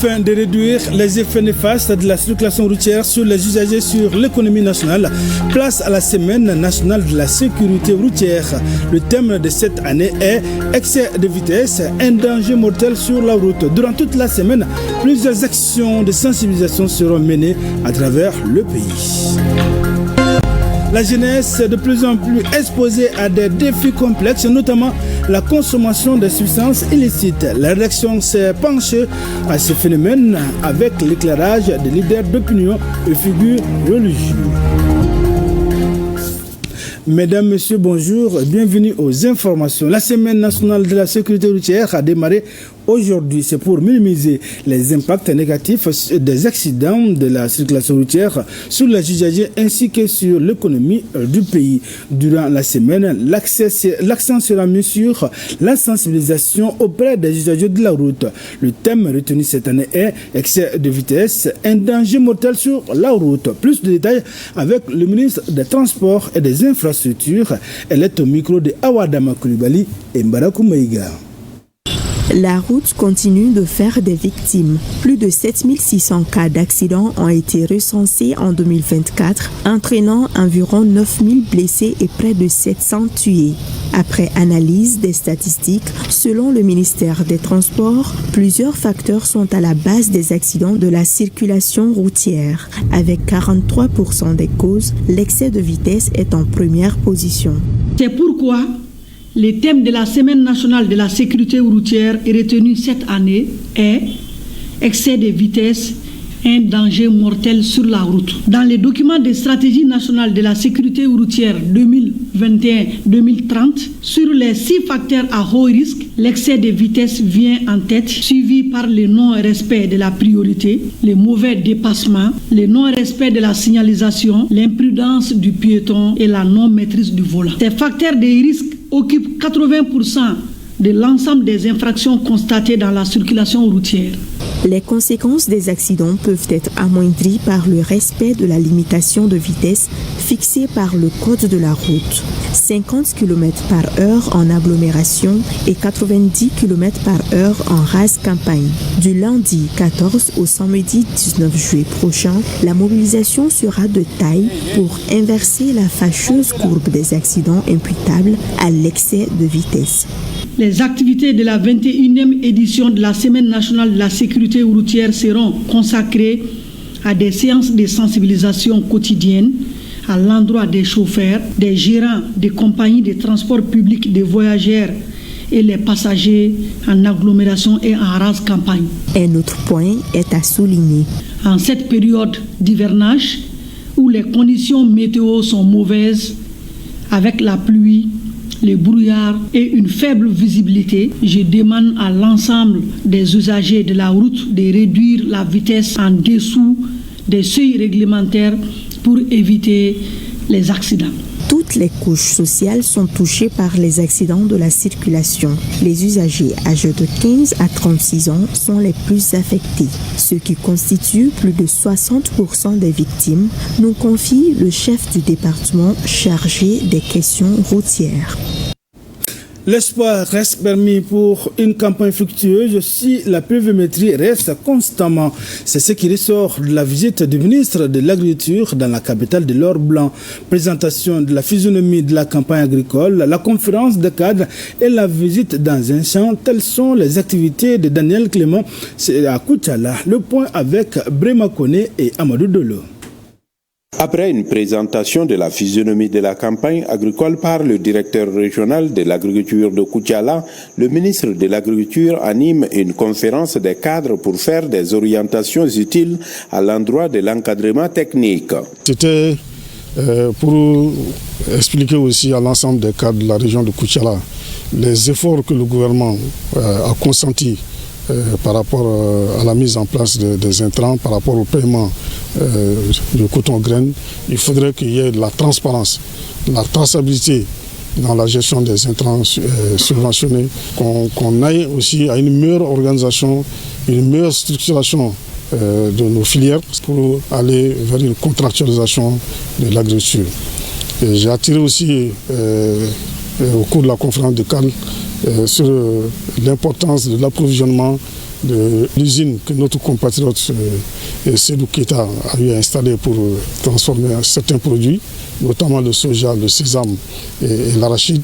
Afin de réduire les effets néfastes de la circulation routière sur les usagers sur l'économie nationale, place à la Semaine nationale de la sécurité routière. Le thème de cette année est « Excès de vitesse, un danger mortel sur la route ». Durant toute la semaine, plusieurs actions de sensibilisation seront menées à travers le pays. La jeunesse est de plus en plus exposée à des défis complexes, notamment la consommation de substances illicites. La rédaction s'est penchée à ce phénomène avec l'éclairage des leaders d'opinion et figures religieuses. Mesdames, Messieurs, bonjour, bienvenue aux informations. La Semaine nationale de la sécurité routière a démarré aujourd'hui. C'est pour minimiser les impacts négatifs des accidents de la circulation routière sur les usagers ainsi que sur l'économie du pays. Durant la semaine, l'accent sera mis sur la sensibilisation auprès des usagers de la route. Le thème retenu cette année est « Excès de vitesse, un danger mortel sur la route ». Plus de détails avec le ministre des Transports et des Infrastructures. Elle est au micro de Awadama Koulibaly et Mbarakou Maïga. La route continue de faire des victimes. Plus de 7600 cas d'accidents ont été recensés en 2024, entraînant environ 9000 blessés et près de 700 tués. Après analyse des statistiques, selon le ministère des Transports, plusieurs facteurs sont à la base des accidents de la circulation routière. Avec 43% des causes, l'excès de vitesse est en première position. C'est pourquoi le thème de la Semaine nationale de la sécurité routière est retenu cette année est « Excès de vitesse, un danger mortel sur la route ». Dans les documents de stratégie nationale de la sécurité routière 2021-2030, sur les 6 facteurs à haut risque, l'excès de vitesse vient en tête, suivi par le non-respect de la priorité, les mauvais dépassements, le non-respect de la signalisation, l'imprudence du piéton et la non-maîtrise du volant. Ces facteurs de risque occupent 80% de l'ensemble des infractions constatées dans la circulation routière. Les conséquences des accidents peuvent être amoindries par le respect de la limitation de vitesse fixée par le code de la route. 50 km/h en agglomération et 90 km/h en rase campagne. Du lundi 14 au samedi 19 juillet prochain, la mobilisation sera de taille pour inverser la fâcheuse courbe des accidents imputables à l'excès de vitesse. Les activités de la 21e édition de la Semaine nationale de la sécurité routière seront consacrées à des séances de sensibilisation quotidiennes à l'endroit des chauffeurs, des gérants des compagnies de transport public des voyageurs et les passagers en agglomération et en rase campagne. Un autre point est à souligner. En cette période d'hivernage où les conditions météo sont mauvaises, avec la pluie, les brouillards et une faible visibilité, je demande à l'ensemble des usagers de la route de réduire la vitesse en dessous des seuils réglementaires pour éviter les accidents. Toutes les couches sociales sont touchées par les accidents de la circulation. Les usagers âgés de 15 à 36 ans sont les plus affectés, ce qui constitue plus de 60% des victimes, nous confie le chef du département chargé des questions routières. L'espoir reste permis pour une campagne fructueuse si la pluviométrie reste constamment. C'est ce qui ressort de la visite du ministre de l'Agriculture dans la capitale de l'Or Blanc. Présentation de la physionomie de la campagne agricole, la conférence de cadre et la visite dans un champ. Telles sont les activités de Daniel Clément à Koutiala. Le point avec Brema Kone et Amadou Dolo. Après une présentation de la physionomie de la campagne agricole par le directeur régional de l'agriculture de Koutiala, le ministre de l'Agriculture anime une conférence des cadres pour faire des orientations utiles à l'endroit de l'encadrement technique. C'était pour expliquer aussi à l'ensemble des cadres de la région de Koutiala les efforts que le gouvernement a consentis par rapport à la mise en place des intrants, par rapport au paiement du coton graine. Il faudrait qu'il y ait de la transparence, de la traçabilité dans la gestion des intrants subventionnés, qu'on aille aussi à une meilleure organisation, une meilleure structuration de nos filières pour aller vers une contractualisation de l'agriculture. J'ai attiré aussi au cours de la conférence de cadre sur l'importance de l'approvisionnement de l'usine que notre compatriote Seydou Keita a eu à installer pour transformer certains produits, notamment le soja, le sésame et l'arachide.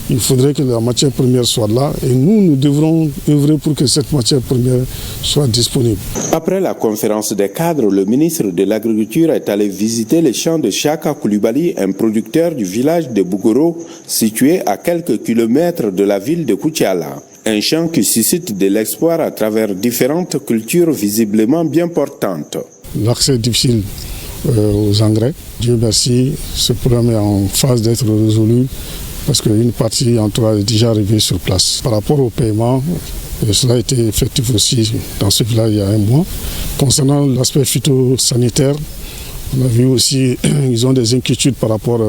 Il faudrait que la matière première soit là et nous devrons œuvrer pour que cette matière première soit disponible. Après la conférence des cadres, le ministre de l'Agriculture est allé visiter les champs de Chaka Koulibaly, un producteur du village de Bougoro, situé à quelques kilomètres de la ville de Koutiala. Un champ qui suscite de l'espoir à travers différentes cultures visiblement bien portantes. L'accès est difficile aux engrais. Dieu merci, ce problème est en phase d'être résolu parce qu'une partie en tout cas est déjà arrivée sur place. Par rapport au paiement, cela a été effectif aussi dans ce village il y a un mois. Concernant l'aspect phytosanitaire, on a vu aussi qu'ils ont des inquiétudes par rapport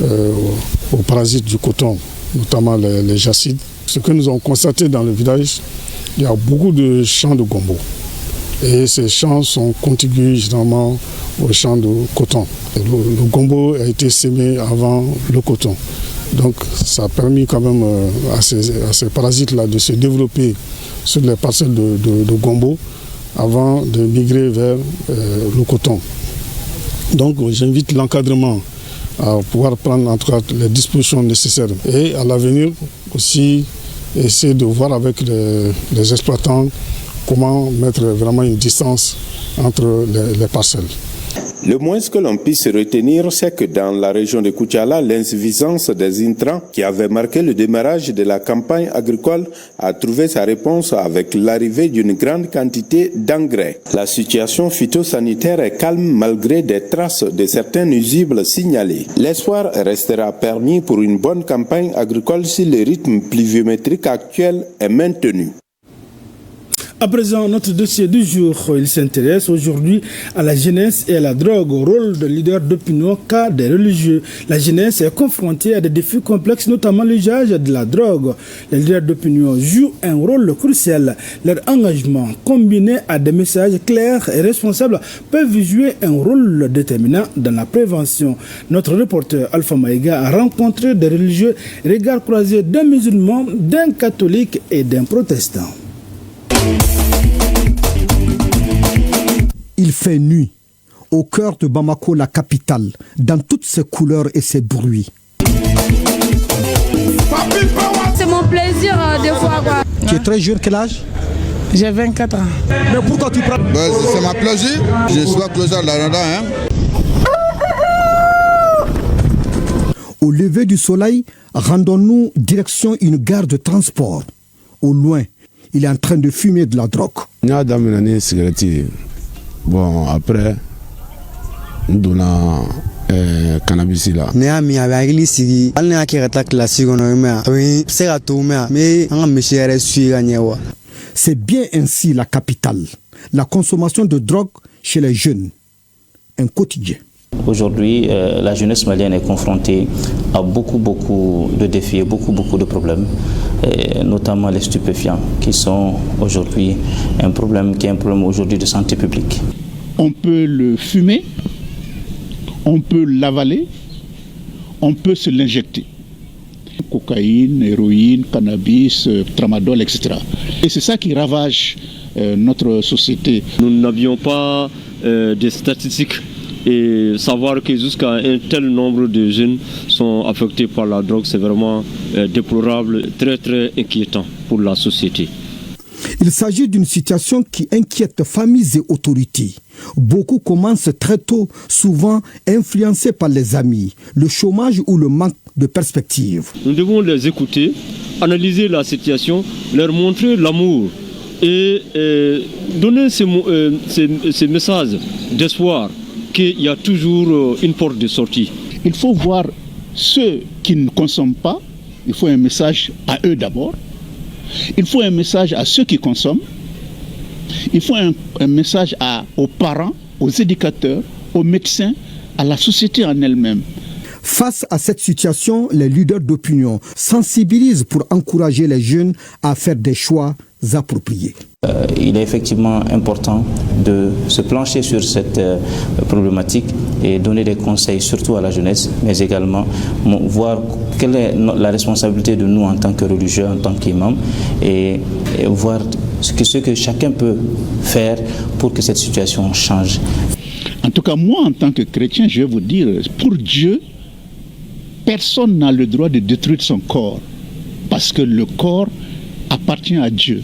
aux parasites du coton, notamment les jacides. Ce que nous avons constaté dans le village, il y a beaucoup de champs de gombo. Et ces champs sont contigus généralement aux champs de coton. Le gombo a été sémé avant le coton. Donc ça a permis quand même à ces parasites-là de se développer sur les parcelles de gombo avant de migrer vers le coton. Donc j'invite l'encadrement à pouvoir prendre en tout cas les dispositions nécessaires. Et à l'avenir aussi essayer de voir avec les exploitants comment mettre vraiment une distance entre les parcelles. Le moins que l'on puisse retenir, c'est que dans la région de Koutiala, l'insuffisance des intrants qui avait marqué le démarrage de la campagne agricole a trouvé sa réponse avec l'arrivée d'une grande quantité d'engrais. La situation phytosanitaire est calme malgré des traces de certains nuisibles signalés. L'espoir restera permis pour une bonne campagne agricole si le rythme pluviométrique actuel est maintenu. À présent, notre dossier du jour, il s'intéresse aujourd'hui à la jeunesse et à la drogue, au rôle de leader d'opinion cas des religieux. La jeunesse est confrontée à des défis complexes, notamment l'usage de la drogue. Les leaders d'opinion jouent un rôle crucial. Leur engagement, combiné à des messages clairs et responsables, peuvent jouer un rôle déterminant dans la prévention. Notre reporter Alpha Maïga a rencontré des religieux, regards croisés d'un musulman, d'un catholique et d'un protestant. Il fait nuit, au cœur de Bamako, la capitale, dans toutes ses couleurs et ses bruits. C'est mon plaisir des fois. Quoi. Tu es très jeune, quel âge? J'ai 24 ans. Mais pourquoi tu prends? C'est ma plaisir, je suis clochard de la Randa. Au lever du soleil, rendons-nous direction une gare de transport. Au loin, il est en train de fumer de la drogue. Bon, après, nous avons cannabis là. C'est bien ainsi la capitale. La consommation de drogue chez les jeunes, un quotidien. Aujourd'hui, la jeunesse malienne est confrontée à beaucoup de défis, beaucoup de problèmes, notamment les stupéfiants, qui sont aujourd'hui un problème aujourd'hui de santé publique. On peut le fumer, on peut l'avaler, on peut se l'injecter. Cocaïne, héroïne, cannabis, tramadol, etc. Et c'est ça qui ravage notre société. Nous n'avions pas de statistiques. Et savoir que jusqu'à un tel nombre de jeunes sont affectés par la drogue, c'est vraiment déplorable, très inquiétant pour la société. Il s'agit d'une situation qui inquiète familles et autorités. Beaucoup commencent très tôt, souvent influencés par les amis, le chômage ou le manque de perspective. Nous devons les écouter, analyser la situation, leur montrer l'amour et donner ces messages d'espoir qu'il y a toujours une porte de sortie. Il faut voir ceux qui ne consomment pas, il faut un message à eux d'abord. Il faut un message à ceux qui consomment. Il faut un message aux parents, aux éducateurs, aux médecins, à la société en elle-même. Face à cette situation, les leaders d'opinion sensibilisent pour encourager les jeunes à faire des choix appropriés. Il est effectivement important de se plancher sur cette problématique et donner des conseils surtout à la jeunesse, mais également voir quelle est la responsabilité de nous en tant que religieux, en tant qu'imams, et voir ce que chacun peut faire pour que cette situation change. En tout cas, moi, en tant que chrétien, je vais vous dire, pour Dieu, personne n'a le droit de détruire son corps, parce que le corps appartient à Dieu.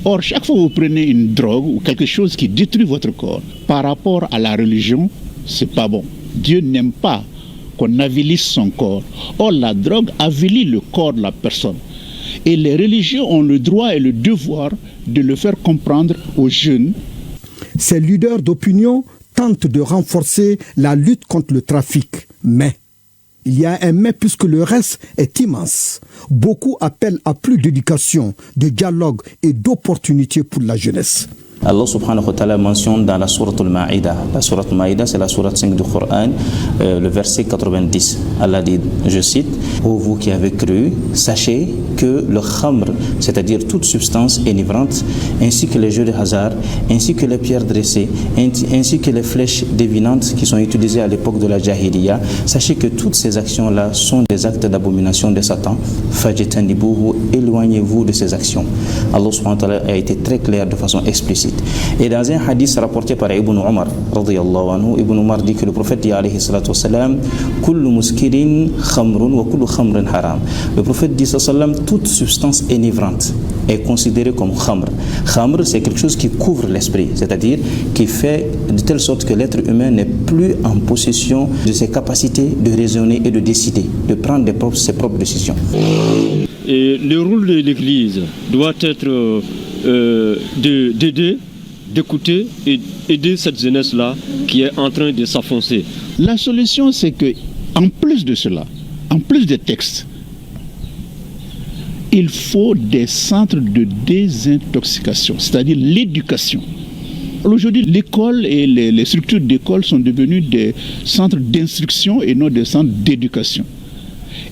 Or, chaque fois que vous prenez une drogue ou quelque chose qui détruit votre corps, par rapport à la religion, c'est pas bon. Dieu n'aime pas qu'on avilisse son corps. Or, la drogue avilit le corps de la personne. Et les religions ont le droit et le devoir de le faire comprendre aux jeunes. Ces leaders d'opinion tentent de renforcer la lutte contre le trafic. Mais, il y a un mais puisque le reste est immense. Beaucoup appellent à plus d'éducation, de dialogue et d'opportunités pour la jeunesse. Allah subhanahu wa ta'ala mentionne dans la sourate Al-Ma'ida. La sourate Al-Ma'ida, c'est la sourate 5 du Coran, le verset 90. Allah dit, je cite, « Ô vous qui avez cru, sachez que le khamr, c'est-à-dire toute substance enivrante, ainsi que les jeux de hasard, ainsi que les pierres dressées, ainsi que les flèches divinantes qui sont utilisées à l'époque de la Jahiliya, sachez que toutes ces actions-là sont des actes d'abomination de Satan. Fajtanibuhu, éloignez-vous de ces actions. » Allah subhanahu wa ta'ala a été très clair de façon explicite. Et dans un hadith rapporté par Ibn Omar, Ibn Omar dit que le prophète dit alayhi salatu wassalam, kullu muskirin khamrun wa kullu khamrin haram. Le prophète dit sallam, toute substance enivrante est considérée comme khamr. Khamr, c'est quelque chose qui couvre l'esprit, c'est-à-dire qui fait de telle sorte que l'être humain n'est plus en possession de ses capacités de raisonner et de décider, de prendre ses propres décisions. Et le rôle de l'Église doit être d'aider, d'écouter et aider cette jeunesse-là qui est en train de s'enfoncer. La solution, c'est que, en plus de cela, en plus des textes, il faut des centres de désintoxication, c'est-à-dire l'éducation. Aujourd'hui, l'école et les structures d'école sont devenues des centres d'instruction et non des centres d'éducation.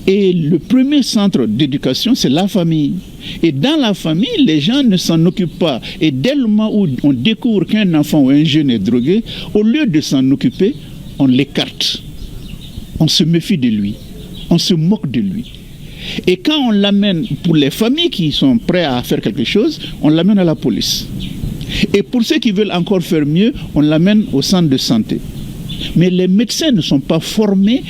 Et le premier centre d'éducation, c'est la famille. Et dans la famille, les gens ne s'en occupent pas. Et dès le moment où on découvre qu'un enfant ou un jeune est drogué, au lieu de s'en occuper, on l'écarte. On se méfie de lui. On se moque de lui. Et quand on l'amène, pour les familles qui sont prêtes à faire quelque chose, on l'amène à la police. Et pour ceux qui veulent encore faire mieux, on l'amène au centre de santé. Mais les médecins ne sont pas formés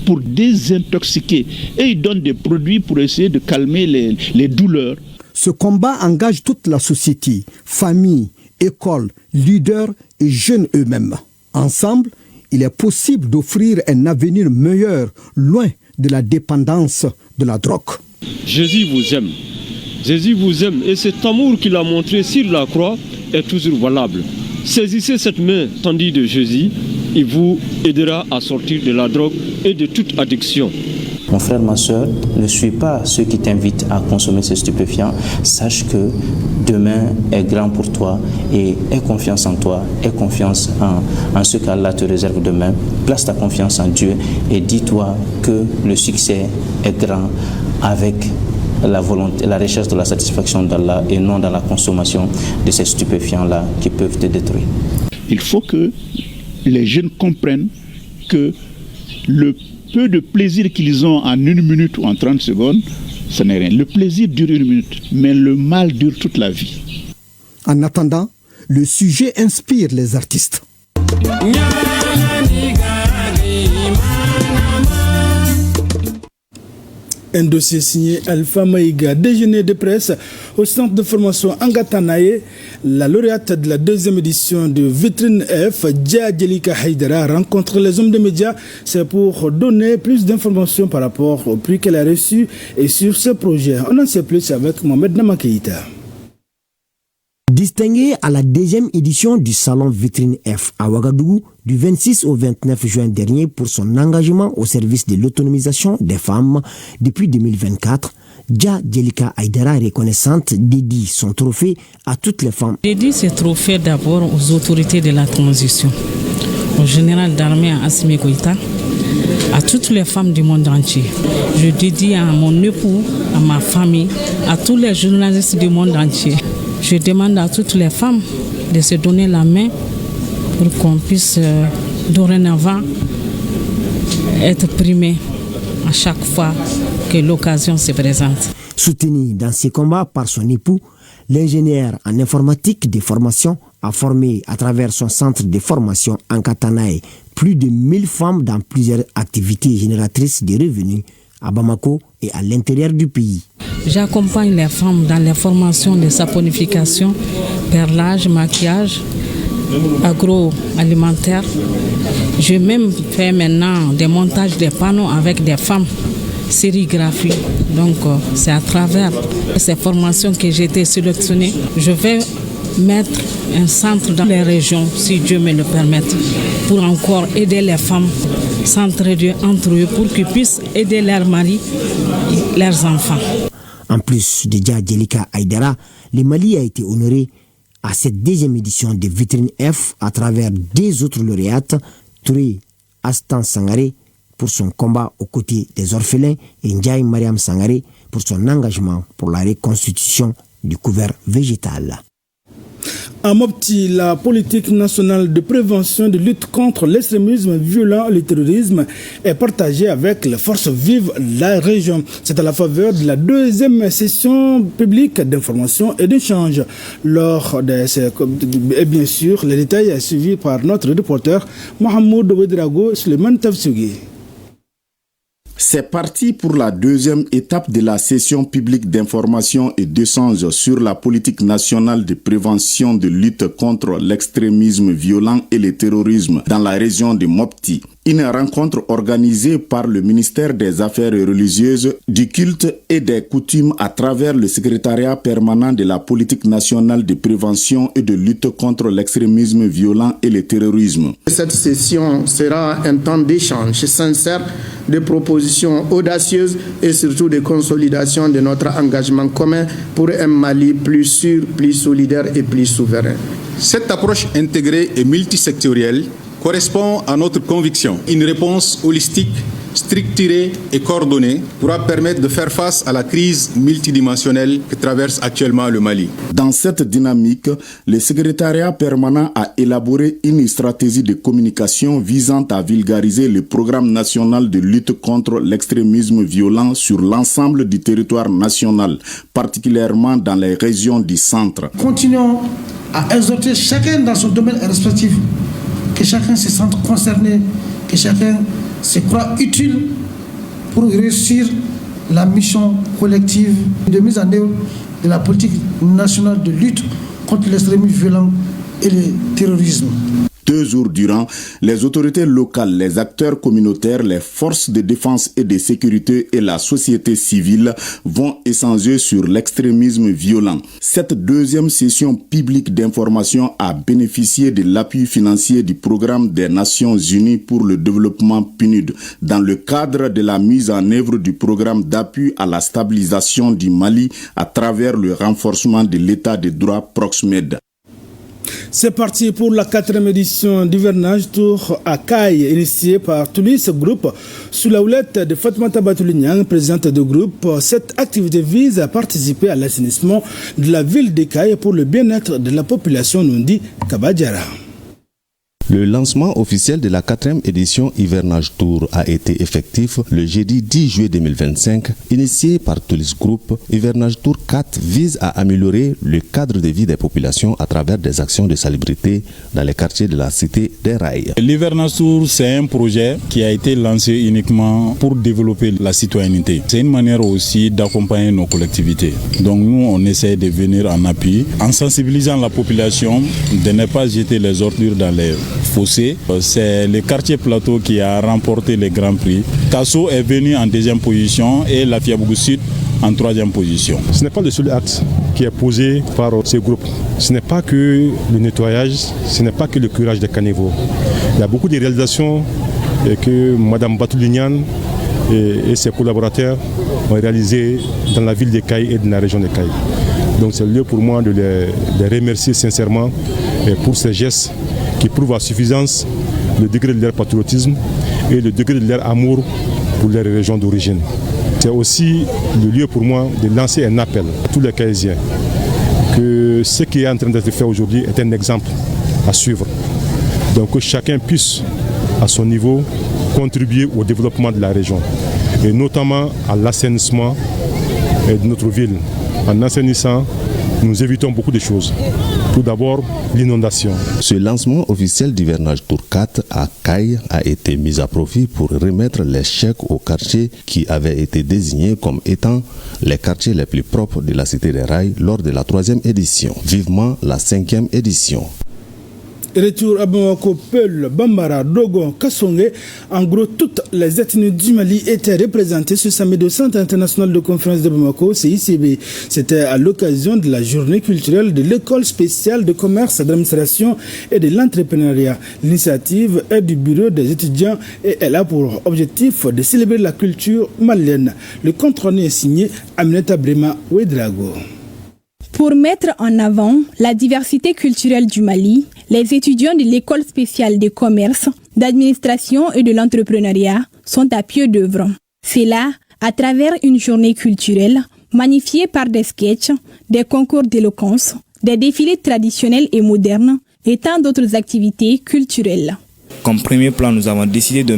pour désintoxiquer. Et ils donnent des produits pour essayer de calmer les douleurs. Ce combat engage toute la société, famille, école, leaders et jeunes eux-mêmes. Ensemble, il est possible d'offrir un avenir meilleur, loin de la dépendance de la drogue. Jésus vous aime. Jésus vous aime et cet amour qu'il a montré sur la croix est toujours valable. Saisissez cette main tendue de Jésus, il vous aidera à sortir de la drogue et de toute addiction. Mon frère, ma soeur, ne suis pas ceux qui t'invitent à consommer ces stupéfiants. Sache que demain est grand pour toi et aie confiance en toi, aie confiance en ce qu'Allah te réserve demain. Place ta confiance en Dieu et dis-toi que le succès est grand avec la volonté, la recherche de la satisfaction d'Allah et non dans la consommation de ces stupéfiants-là qui peuvent te détruire. Il faut que les jeunes comprennent que le peu de plaisir qu'ils ont en 1 minute ou en 30 secondes, ce n'est rien. Le plaisir dure 1 minute, mais le mal dure toute la vie. En attendant, le sujet inspire les artistes. Un dossier signé Alpha Maïga. Déjeuner de presse au centre de formation Angatanaye. La lauréate de la 2e édition de Vitrine F, Dia Djelika Haïdara, rencontre les hommes de médias. C'est pour donner plus d'informations par rapport au prix qu'elle a reçu et sur ce projet. On en sait plus avec Mohamed Namakeïta. Distingué à la 2e édition du salon Vitrine F à Ouagadougou du 26 au 29 juin dernier pour son engagement au service de l'autonomisation des femmes depuis 2024, Dia Djelika Haïdara, reconnaissante, dédie son trophée à toutes les femmes. Dédie ce trophée d'abord aux autorités de la transition, au général d'armée Assimi Goïta, à toutes les femmes du monde entier. Je dédie à mon époux, à ma famille, à tous les journalistes du monde entier. Je demande à toutes les femmes de se donner la main pour qu'on puisse dorénavant être primées à chaque fois que l'occasion se présente. Soutenue dans ses combats par son époux, L'ingénieur en informatique de formation a formé à travers son centre de formation en Katanaï plus de 1000 femmes dans plusieurs activités génératrices de revenus à Bamako et à l'intérieur du pays. J'accompagne les femmes dans les formations de saponification, perlage, maquillage, agroalimentaire. Je même fais maintenant des montages de panneaux avec des femmes, sérigraphie. Donc c'est à travers ces formations que j'ai été sélectionnée. Je vais mettre un centre dans les régions, si Dieu me le permet, pour encore aider les femmes, s'entraider entre eux pour qu'ils puissent aider leurs maris et leurs enfants. En plus de Djelika Aïdara, le Mali a été honoré à cette deuxième édition de Vitrine F à travers deux autres lauréates, Touré Astan Sangaré pour son combat aux côtés des orphelins et Ndiaye Mariam Sangaré pour son engagement pour la reconstitution du couvert végétal. À Mopti, la politique nationale de prévention de lutte contre l'extrémisme violent et le terrorisme est partagée avec les forces vives de la région. C'est à la faveur de la deuxième session publique d'information et d'échange. Et bien sûr, les détails sont suivis par notre reporter Mohamed Ouedraogo Suleiman Tafsougui. C'est parti pour la deuxième étape de la session publique d'information et d'échange sur la politique nationale de prévention de lutte contre l'extrémisme violent et le terrorisme dans la région de Mopti. Une rencontre organisée par le ministère des Affaires religieuses, du culte et des coutumes à travers le secrétariat permanent de la politique nationale de prévention et de lutte contre l'extrémisme violent et le terrorisme. Cette session sera un temps d'échange sincère, de propositions audacieuses et surtout de consolidation de notre engagement commun pour un Mali plus sûr, plus solidaire et plus souverain. Cette approche intégrée et multisectorielle correspond à notre conviction. Une réponse holistique, structurée et coordonnée pourra permettre de faire face à la crise multidimensionnelle que traverse actuellement le Mali. Dans cette dynamique, le secrétariat permanent a élaboré une stratégie de communication visant à vulgariser le programme national de lutte contre l'extrémisme violent sur l'ensemble du territoire national, particulièrement dans les régions du centre. Continuons à exhorter chacun dans son domaine respectif, que chacun se sente concerné, que chacun se croit utile pour réussir la mission collective de mise en œuvre de la politique nationale de lutte contre l'extrémisme violent et le terrorisme. 2 jours durant, les autorités locales, les acteurs communautaires, les forces de défense et de sécurité et la société civile vont échanger sur l'extrémisme violent. Cette deuxième session publique d'information a bénéficié de l'appui financier du programme des Nations Unies pour le développement PNUD dans le cadre de la mise en œuvre du programme d'appui à la stabilisation du Mali à travers le renforcement de l'état de droit Proxmed. C'est parti pour la 4e édition d'hivernage Tour à Caille, initiée par Toulis Group sous la houlette de Fatmata Batoulignang, présidente du groupe. Cette activité vise à participer à l'assainissement de la ville de Caille pour le bien-être de la population, nous dit Kabadjara. Le lancement officiel de la 4e édition Hivernage Tour a été effectif le jeudi 10 juillet 2025. Initié par Toulis Group, Hivernage Tour 4 vise à améliorer le cadre de vie des populations à travers des actions de salubrité dans les quartiers de la cité des Rails. L'Hivernage Tour, c'est un projet qui a été lancé uniquement pour développer la citoyenneté. C'est une manière aussi d'accompagner nos collectivités. Donc nous, on essaie de venir en appui en sensibilisant la population de ne pas jeter les ordures dans les fossé. C'est le quartier Plateau qui a remporté le Grand Prix. Tasso est venu en 2e position et la Fiabougou Sud en 3e position. Ce n'est pas le seul acte qui est posé par ce groupe. Ce n'est pas que le nettoyage, ce n'est pas que le curage des caniveaux. Il y a beaucoup de réalisations que Mme Batoulignane et ses collaborateurs ont réalisées dans la ville de Caille et dans la région de Caille. Donc c'est le lieu pour moi de les remercier sincèrement pour ces gestes qui prouvent à suffisance le degré de leur patriotisme et le degré de leur amour pour leur région d'origine. C'est aussi le lieu pour moi de lancer un appel à tous les Caïsiens que ce qui est en train d'être fait aujourd'hui est un exemple à suivre. Donc que chacun puisse, à son niveau, contribuer au développement de la région et notamment à l'assainissement de notre ville en assainissant nous évitons beaucoup de choses. Tout d'abord, l'inondation. Ce lancement officiel d'hivernage Tour 4 à Caille a été mis à profit pour remettre les chèques aux quartiers qui avaient été désignés comme étant les quartiers les plus propres de la Cité des Rails lors de la 3e édition. Vivement la 5e édition. Retour à Bamako, Peul, Bambara, Dogon, Kassongé. En gros, toutes les ethnies du Mali étaient représentées ce samedi au Centre international de conférence de Bamako, CICB. C'était à l'occasion de la journée culturelle de l'école spéciale de commerce, d'administration et de l'entrepreneuriat. L'initiative est du bureau des étudiants et elle a pour objectif de célébrer la culture malienne. Le compte-rendu est signé Aminata Brema Ouedrago. Pour mettre en avant la diversité culturelle du Mali, les étudiants de l'école spéciale de commerce, d'administration et de l'entrepreneuriat sont à pied d'œuvre. C'est là, à travers une journée culturelle, magnifiée par des sketchs, des concours d'éloquence, des défilés traditionnels et modernes et tant d'autres activités culturelles. Comme premier plan, nous avons décidé de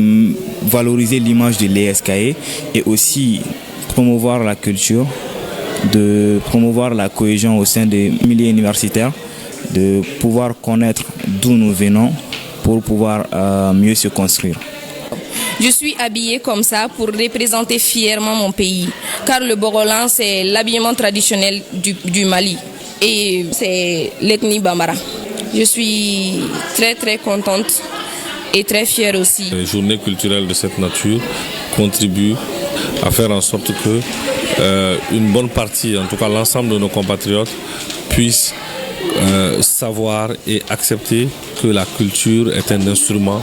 valoriser l'image de l'ESKE et aussi promouvoir la culture, de promouvoir la cohésion au sein des milieux universitaires, de pouvoir connaître d'où nous venons pour pouvoir mieux se construire. Je suis habillée comme ça pour représenter fièrement mon pays, car le Bogolan c'est l'habillement traditionnel du Mali et c'est l'ethnie Bambara. Je suis très très contente et très fière aussi. Les journées culturelles de cette nature contribuent à faire en sorte que une bonne partie, en tout cas l'ensemble de nos compatriotes, puissent savoir et accepter que la culture est un instrument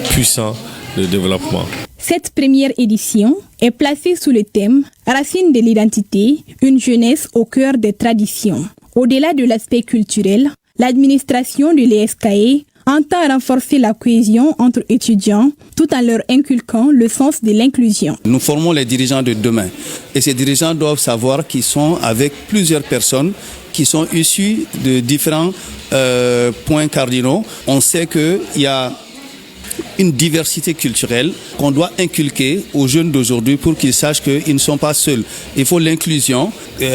puissant de développement. Cette première édition est placée sous le thème « Racines de l'identité, une jeunesse au cœur des traditions ». Au-delà de l'aspect culturel, l'administration de l'ESKE entend renforcer la cohésion entre étudiants tout en leur inculquant le sens de l'inclusion. Nous formons les dirigeants de demain et ces dirigeants doivent savoir qu'ils sont avec plusieurs personnes qui sont issues de différents points cardinaux. On sait qu'il y a une diversité culturelle qu'on doit inculquer aux jeunes d'aujourd'hui pour qu'ils sachent qu'ils ne sont pas seuls. Il faut l'inclusion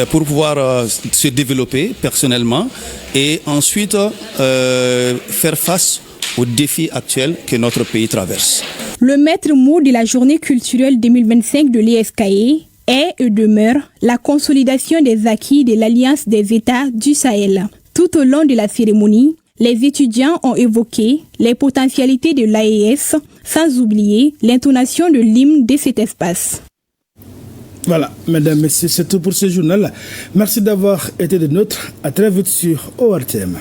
pour pouvoir se développer personnellement et ensuite faire face aux défis actuels que notre pays traverse. Le maître mot de la journée culturelle 2025 de l'ESKE est et demeure la consolidation des acquis de l'Alliance des États du Sahel. Tout au long de la cérémonie, les étudiants ont évoqué les potentialités de l'AES, sans oublier l'intonation de l'hymne de cet espace. Voilà, mesdames, messieurs, c'est tout pour ce journal. Merci d'avoir été des nôtres. À très vite sur ORTM.